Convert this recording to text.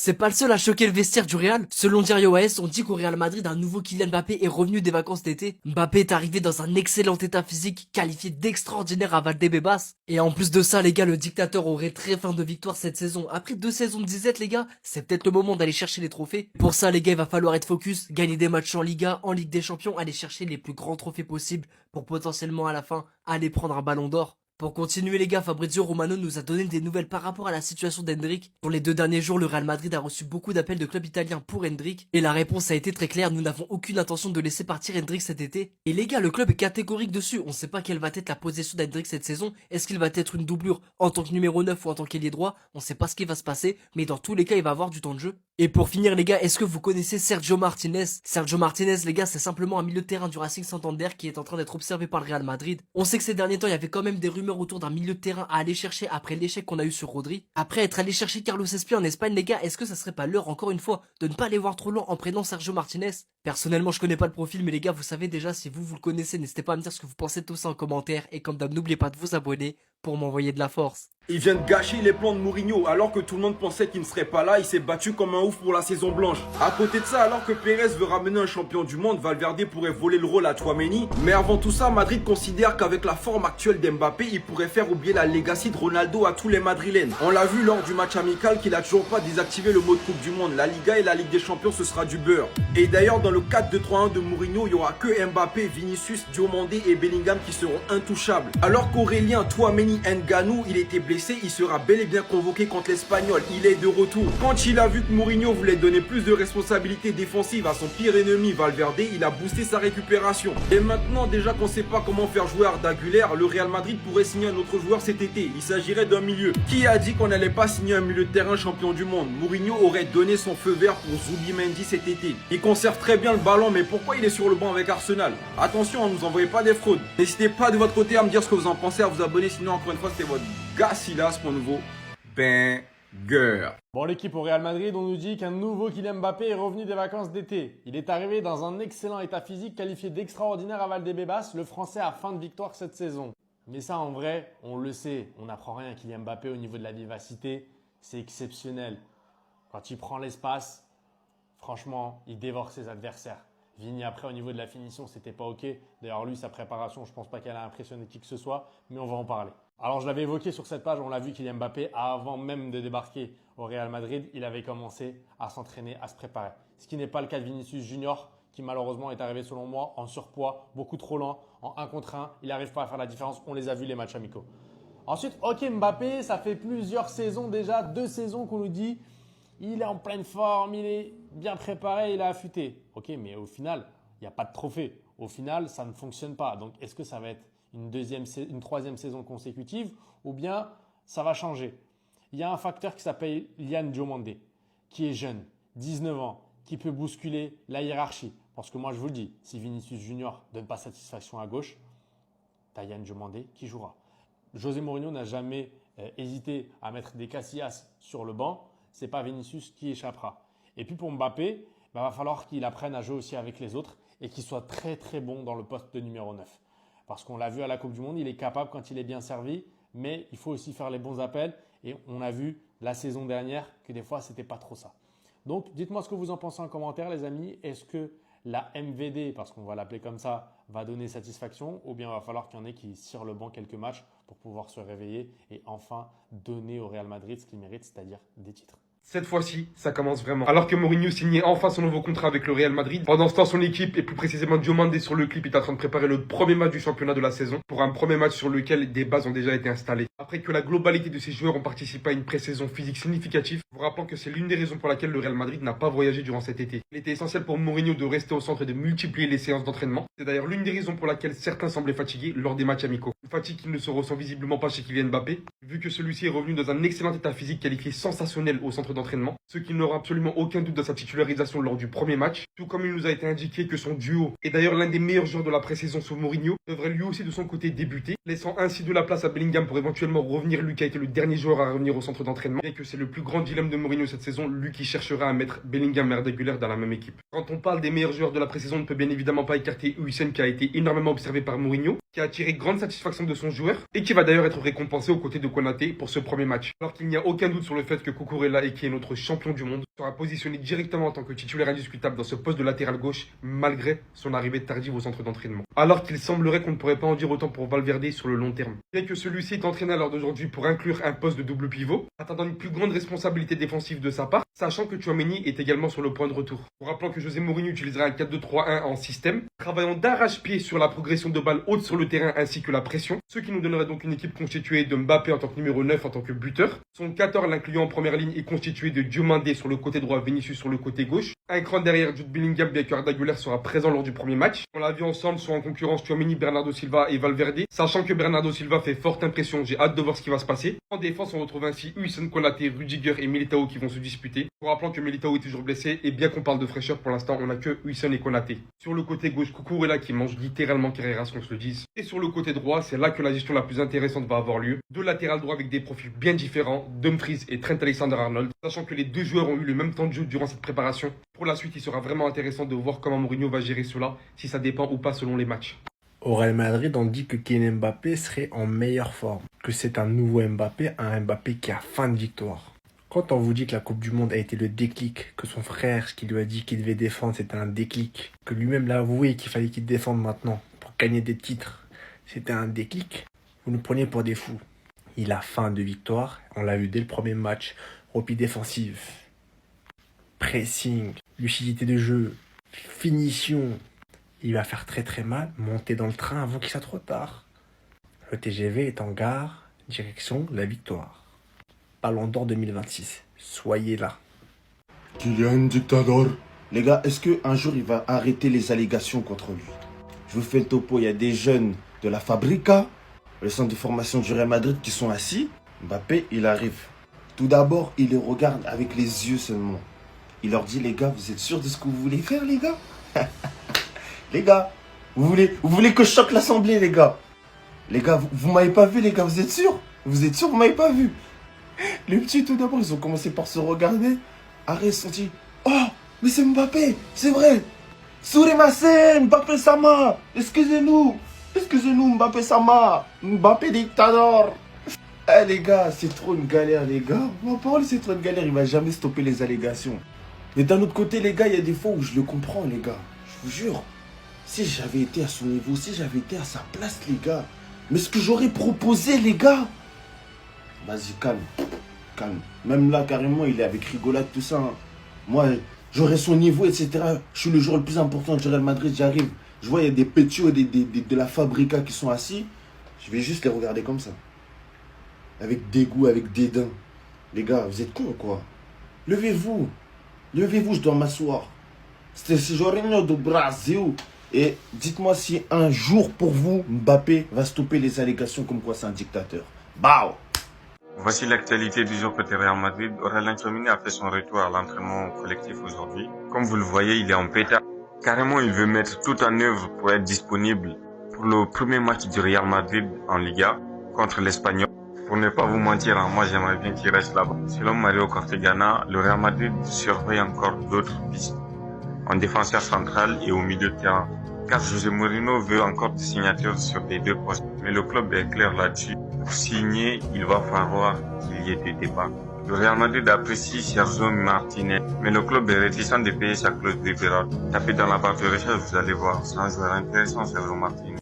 C'est pas le seul à choquer le vestiaire du Real. Selon Diario AS, on dit qu'au Real Madrid, un nouveau Kylian Mbappé est revenu des vacances d'été. Mbappé est arrivé dans un excellent état physique, qualifié d'extraordinaire à Valdebebas. Et en plus de ça, les gars, le dictateur aurait très faim de victoire cette saison. Après 2 saisons de disette, les gars, c'est peut-être le moment d'aller chercher les trophées. Pour ça, les gars, il va falloir être focus, gagner des matchs en Liga, en Ligue des Champions, aller chercher les plus grands trophées possibles pour potentiellement à la fin aller prendre un ballon d'or. Pour continuer les gars, Fabrizio Romano nous a donné des nouvelles par rapport à la situation d'Hendrick. Pour les 2 derniers jours, le Real Madrid a reçu beaucoup d'appels de clubs italiens pour Hendrick. Et la réponse a été très claire, nous n'avons aucune intention de laisser partir Hendrick cet été. Et les gars, le club est catégorique dessus, on sait pas quelle va être la position d'Hendrick cette saison. Est-ce qu'il va être une doublure en tant que numéro 9 ou en tant qu'ailier droit? On sait pas ce qui va se passer, mais dans tous les cas, il va avoir du temps de jeu. Et pour finir les gars, est-ce que vous connaissez Sergio Martinez? Sergio Martinez les gars, c'est simplement un milieu de terrain du Racing Santander qui est en train d'être observé par le Real Madrid. On sait que ces derniers temps, il y avait quand même des rumeurs autour d'un milieu de terrain à aller chercher après l'échec qu'on a eu sur Rodri. Après être allé chercher Carlos Espi en Espagne les gars, est-ce que ça serait pas l'heure encore une fois de ne pas aller voir trop loin en prenant Sergio Martinez? Personnellement je connais pas le profil mais les gars vous savez déjà si vous le connaissez, n'hésitez pas à me dire ce que vous pensez de tout ça en commentaire et comme d'hab n'oubliez pas de vous abonner pour m'envoyer de la force. Il vient de gâcher les plans de Mourinho. Alors que tout le monde pensait qu'il ne serait pas là, il s'est battu comme un ouf pour la saison blanche. À côté de ça, alors que Pérez veut ramener un champion du monde, Valverde pourrait voler le rôle à Tchouaméni. Mais avant tout ça, Madrid considère qu'avec la forme actuelle d'Mbappé, il pourrait faire oublier la legacy de Ronaldo à tous les Madrilènes. On l'a vu lors du match amical qu'il a toujours pas désactivé le mode Coupe du Monde. La Liga et la Ligue des Champions, ce sera du beurre. Et d'ailleurs, dans le 4-2-3-1 de Mourinho, il y aura que Mbappé, Vinicius, Diomandé et Bellingham qui seront intouchables. Alors qu'Aurélien Tchouaméni Nganou, il était blessé, il sera bel et bien convoqué contre l'Espagnol. Il est de retour. Quand il a vu que Mourinho voulait donner plus de responsabilités défensives à son pire ennemi Valverde, il a boosté sa récupération. Et maintenant, déjà qu'on sait pas comment faire jouer Arda Güler, le Real Madrid pourrait signer un autre joueur cet été. Il s'agirait d'un milieu. Qui a dit qu'on n'allait pas signer un milieu de terrain champion du monde? Mourinho aurait donné son feu vert pour Zubimendi cet été. Il conserve très bien le ballon, mais pourquoi il est sur le banc avec Arsenal? Attention, ne nous envoyez pas des fraudes. N'hésitez pas de votre côté à me dire ce que vous en pensez, à vous abonner, sinon encore une fois c'était votre Casillas pour nouveau banger. Bon, l'équipe au Real Madrid, on nous dit qu'un nouveau Kylian Mbappé est revenu des vacances d'été. Il est arrivé dans un excellent état physique qualifié d'extraordinaire à Valdebebas. Le Français a fin de victoire cette saison. Mais ça, en vrai, on le sait. On n'apprend rien à Kylian Mbappé au niveau de la vivacité. C'est exceptionnel. Quand il prend l'espace, franchement, il dévore ses adversaires. Vini après au niveau de la finition, c'était pas ok. D'ailleurs lui, sa préparation, je pense pas qu'elle a impressionné qui que ce soit, mais on va en parler. Alors je l'avais évoqué sur cette page, on l'a vu Kylian Mbappé, avant même de débarquer au Real Madrid, il avait commencé à s'entraîner, à se préparer. Ce qui n'est pas le cas de Vinicius Junior, qui malheureusement est arrivé selon moi en surpoids, beaucoup trop lent, en 1 contre 1. Il n'arrive pas à faire la différence, on les a vus les matchs amicaux. Ensuite, ok Mbappé, ça fait plusieurs saisons déjà, 2 saisons qu'on nous dit il est en pleine forme, il est bien préparé, il est affûté. Ok, mais au final, il n'y a pas de trophée. Au final, ça ne fonctionne pas. Donc, est-ce que ça va être une troisième saison consécutive ou bien ça va changer? Il y a un facteur qui s'appelle Lian Diomandé, qui est jeune, 19 ans, qui peut bousculer la hiérarchie. Parce que moi, je vous le dis, si Vinicius Junior ne donne pas satisfaction à gauche, tu as Lian Diomandé qui jouera. José Mourinho n'a jamais hésité à mettre des Casillas sur le banc. Ce n'est pas Vinicius qui échappera. Et puis pour Mbappé, il va falloir qu'il apprenne à jouer aussi avec les autres et qu'il soit très très bon dans le poste de numéro 9. Parce qu'on l'a vu à la Coupe du Monde, il est capable quand il est bien servi, mais il faut aussi faire les bons appels. Et on a vu la saison dernière que des fois, ce n'était pas trop ça. Donc, dites-moi ce que vous en pensez en commentaire, les amis. Est-ce que la MVD, parce qu'on va l'appeler comme ça, va donner satisfaction ou bien il va falloir qu'il y en ait qui tirent le banc quelques matchs pour pouvoir se réveiller et enfin donner au Real Madrid ce qu'il mérite, c'est-à-dire des titres. Cette fois-ci, ça commence vraiment. Alors que Mourinho signait enfin son nouveau contrat avec le Real Madrid, pendant ce temps, son équipe, et plus précisément Diomandé sur le clip, est en train de préparer le premier match du championnat de la saison, pour un premier match sur lequel des bases ont déjà été installées. Après que la globalité de ces joueurs ont participé à une pré-saison physique significative, vous rappelant que c'est l'une des raisons pour laquelle le Real Madrid n'a pas voyagé durant cet été. Il était essentiel pour Mourinho de rester au centre et de multiplier les séances d'entraînement. C'est d'ailleurs l'une des raisons pour laquelle certains semblaient fatigués lors des matchs amicaux. Une fatigue qui ne se ressent visiblement pas chez Kylian Mbappé, vu que celui-ci est revenu dans un excellent état physique qualifié sensationnel au centre d'entraînement, ce qui n'aura absolument aucun doute dans sa titularisation lors du premier match, tout comme il nous a été indiqué que son duo, et d'ailleurs l'un des meilleurs joueurs de la pré-saison sous Mourinho, devrait lui aussi de son côté débuter, laissant ainsi de la place à Bellingham pour éventuellement revenir, lui qui a été le dernier joueur à revenir au centre d'entraînement, et que c'est le plus grand dilemme de Mourinho cette saison, lui qui cherchera à mettre Bellingham et Arda Güler dans la même équipe. Quand on parle des meilleurs joueurs de la pré-saison, on ne peut bien évidemment pas écarter Huijsen qui a été énormément observé par Mourinho, qui a tiré grande satisfaction de son joueur et qui va d'ailleurs être récompensé aux côtés de Konaté pour ce premier match. Alors qu'il n'y a aucun doute sur le fait que Cucurella, et qui est notre champion du monde, sera positionné directement en tant que titulaire indiscutable dans ce poste de latéral gauche malgré son arrivée tardive au centre d'entraînement. Alors qu'il semblerait qu'on ne pourrait pas en dire autant pour Valverde sur le long terme. Bien que celui-ci est entraîné à l'heure d'aujourd'hui pour inclure un poste de double pivot, attendant une plus grande responsabilité défensive de sa part, sachant que Tchouaméni est également sur le point de retour. En rappelant que José Mourinho utilisera un 4-2-3-1 en système, travaillant d'arrache-pied sur la progression de balles hautes sur le terrain ainsi que la pression, ce qui nous donnerait donc une équipe constituée de Mbappé en tant que numéro 9 en tant que buteur. Son 14 l'incluant en première ligne est constitué de Diomandé sur le côté droit, Vinicius sur le côté gauche. Un cran derrière Jude Bellingham, bien que Arda Güler sera présent lors du premier match. On l'a vu ensemble, sont en concurrence Tchouaméni, Bernardo Silva et Valverde. Sachant que Bernardo Silva fait forte impression, j'ai hâte de voir ce qui va se passer. En défense, on retrouve ainsi Huijsen, Konaté, Rudiger et Militao qui vont se disputer. En rappelant que Militao est toujours blessé et bien qu'on parle de fraîcheur, pour l'instant on n'a que Huijsen et Konaté. Sur le côté gauche, Cucurella qui mange littéralement Carreras, qu'on se le dise. Et sur le côté droit, c'est là que la gestion la plus intéressante va avoir lieu. Deux latérales droits avec des profils bien différents, Dumfries et Trent Alexander-Arnold. Sachant que les deux joueurs ont eu le même temps de jeu durant cette préparation. Pour la suite, il sera vraiment intéressant de voir comment Mourinho va gérer cela, si ça dépend ou pas selon les matchs. Au Real Madrid, on dit que Kylian Mbappé serait en meilleure forme, que c'est un nouveau Mbappé, un Mbappé qui a faim de victoire. Quand on vous dit que la Coupe du Monde a été le déclic, que son frère, ce qu'il lui a dit qu'il devait défendre, c'était un déclic, que lui-même l'a avoué qu'il fallait qu'il défende maintenant pour gagner des titres, c'était un déclic, vous nous prenez pour des fous. Il a faim de victoire, on l'a vu dès le premier match, repli défensif, pressing, lucidité de jeu, finition. Il va faire très très mal, monter dans le train avant qu'il soit trop tard. Le TGV est en gare, direction la victoire. Ballon d'Or 2026, soyez là. Kylian Dictador. Les gars, est-ce qu'un jour il va arrêter les allégations contre lui? Je vous fais le topo, il y a des jeunes de la Fabrica, le centre de formation du Real Madrid qui sont assis. Mbappé, il arrive. Tout d'abord, il les regarde avec les yeux seulement. Il leur dit, les gars, vous êtes sûrs de ce que vous voulez faire, les gars? Les gars, vous voulez que je choque l'assemblée, les gars? Les gars, vous m'avez pas vu, les gars, vous êtes sûrs? Vous êtes sûrs, vous m'avez pas vu? Les petits, tout d'abord, ils ont commencé par se regarder. Après, ils se sont dit, oh, mais c'est Mbappé, c'est vrai. Souremasen, Mbappé Sama, excusez-nous, Mbappé Sama, Mbappé Dictador. Eh les gars, c'est trop une galère, les gars. Ma parole, c'est trop une galère, il va jamais stopper les allégations. Mais d'un autre côté, les gars, il y a des fois où je le comprends, les gars. Je vous jure. Si j'avais été à son niveau, si j'avais été à sa place, les gars. Mais ce que j'aurais proposé, les gars. Vas-y, calme. Calme. Même là, carrément, il est avec rigolade, tout ça. Hein. Moi, j'aurais son niveau, etc. Je suis le joueur le plus important du Real Madrid, j'arrive. Je vois, il y a des pétios de la Fabrica qui sont assis. Je vais juste les regarder comme ça. Avec dégoût, avec dédain. Les gars, vous êtes cons, quoi. Levez-vous. Levez-vous, je dois m'asseoir. C'était ce Jorginho do Brasil. Et dites-moi si un jour, pour vous, Mbappé va stopper les allégations comme quoi c'est un dictateur. Bao! Voici l'actualité du jour côté Real Madrid. Aurélien Tchouaméni a fait son retour à l'entraînement collectif aujourd'hui. Comme vous le voyez, il est en pétard. Carrément, il veut mettre tout en œuvre pour être disponible pour le premier match du Real Madrid en Liga contre l'Espagnol. Pour ne pas vous mentir, moi j'aimerais bien qu'il reste là-bas. Selon Mario Cortegana, le Real Madrid surveille encore d'autres pistes en défenseur central et au milieu de terrain. Car José Mourinho veut encore des signatures sur les deux postes. Mais le club est clair là-dessus. Pour signer, il va falloir qu'il y ait des débats. Le Real Madrid apprécie Sergio Martinez, mais le club est réticent de payer sa clause de libéral. Tapez dans la barre de recherche, vous allez voir, c'est un joueur intéressant, Sergio Martinez.